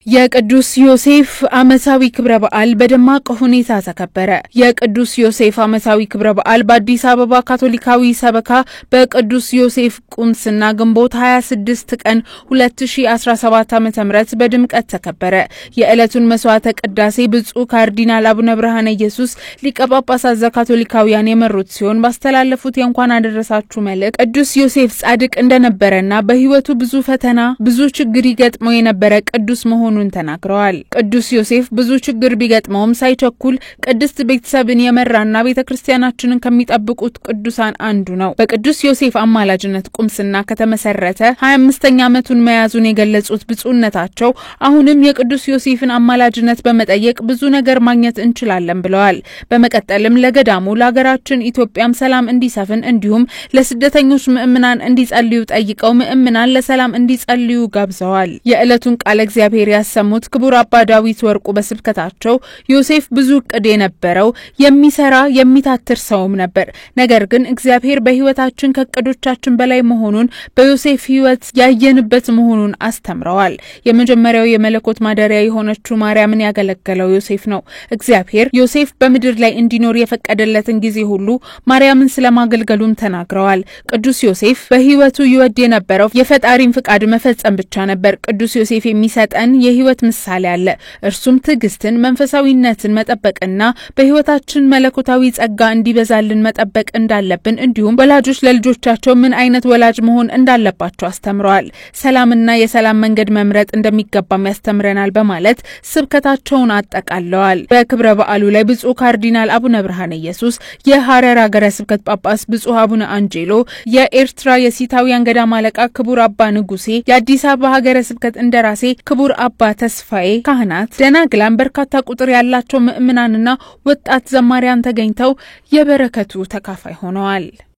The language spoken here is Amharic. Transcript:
የቅዱስ ዮሴፍ ዓመታዊ ክብረ በዓል በደማቅ ሁኔታ ተከበረ። የቅዱስ ዮሴፍ ዓመታዊ ክብረ በዓል በአዲስ አበባ ካቶሊካዊ ሰበካ በቅዱስ ዮሴፍ ቁምስና ግንቦት 26 ቀን 2017 ዓ.ም በድምቀት ተከበረ። የዕለቱን መስዋዕተ ቅዳሴ ብፁዕ ካርዲናል አቡነ ብርሃነ ኢየሱስ ሊቀ ጳጳሳት ዘካቶሊካውያን የመሩት ሲሆን ባስተላለፉት የእንኳን አደረሳችሁ መልእክት ቅዱስ ዮሴፍ ጻድቅ እንደነበረና በሕይወቱ ብዙ ፈተና ብዙ ችግር ይገጥመው የነበረ ቅዱስ መሆኑን ተናግረዋል። ቅዱስ ዮሴፍ ብዙ ችግር ቢገጥመውም ሳይቸኩል ቅድስት ቤተሰብን የመራና ቤተክርስቲያናችንን ከሚጠብቁት ቅዱሳን አንዱ ነው። በቅዱስ ዮሴፍ አማላጅነት ቁምስና ከተመሰረተ 25ኛ ዓመቱን መያዙን የገለጹት ብፁዕነታቸው አሁንም የቅዱስ ዮሴፍን አማላጅነት በመጠየቅ ብዙ ነገር ማግኘት እንችላለን ብለዋል። በመቀጠልም ለገዳሙ ለሀገራችን ኢትዮጵያም ሰላም እንዲሰፍን እንዲሁም ለስደተኞች ምእምናን እንዲጸልዩ ጠይቀው ምእምናን ለሰላም እንዲጸልዩ ጋብዘዋል። የዕለቱን ቃለ እግዚአብሔር ያሰሙት ክቡር አባ ዳዊት ወርቁ በስብከታቸው ዮሴፍ ብዙ ዕቅድ የነበረው የሚሰራ የሚታትር ሰውም ነበር። ነገር ግን እግዚአብሔር በሕይወታችን ከዕቅዶቻችን በላይ መሆኑን በዮሴፍ ሕይወት ያየንበት መሆኑን አስተምረዋል። የመጀመሪያው የመለኮት ማደሪያ የሆነችው ማርያምን ያገለገለው ዮሴፍ ነው። እግዚአብሔር ዮሴፍ በምድር ላይ እንዲኖር የፈቀደለትን ጊዜ ሁሉ ማርያምን ስለማገልገሉም ተናግረዋል። ቅዱስ ዮሴፍ በሕይወቱ ይወድ የነበረው የፈጣሪን ፍቃድ መፈጸም ብቻ ነበር። ቅዱስ ዮሴፍ የሚሰጠን የህይወት ምሳሌ አለ። እርሱም ትዕግስትን፣ መንፈሳዊነትን መጠበቅና በህይወታችን መለኮታዊ ጸጋ እንዲበዛልን መጠበቅ እንዳለብን እንዲሁም ወላጆች ለልጆቻቸው ምን አይነት ወላጅ መሆን እንዳለባቸው አስተምረዋል። ሰላምና የሰላም መንገድ መምረጥ እንደሚገባም ያስተምረናል በማለት ስብከታቸውን አጠቃለዋል። በክብረ በዓሉ ላይ ብፁዕ ካርዲናል አቡነ ብርሃነ ኢየሱስ፣ የሐረር ሀገረ ስብከት ጳጳስ ብፁዕ አቡነ አንጄሎ፣ የኤርትራ የሲታውያን ገዳም አለቃ ክቡር አባ ንጉሴ፣ የአዲስ አበባ ሀገረ ስብከት እንደራሴ ክቡር አባ ተስፋዬ፣ ካህናት፣ ደናግላን፣ በርካታ ቁጥር ያላቸው ምእምናንና ወጣት ዘማሪያን ተገኝተው የበረከቱ ተካፋይ ሆነዋል።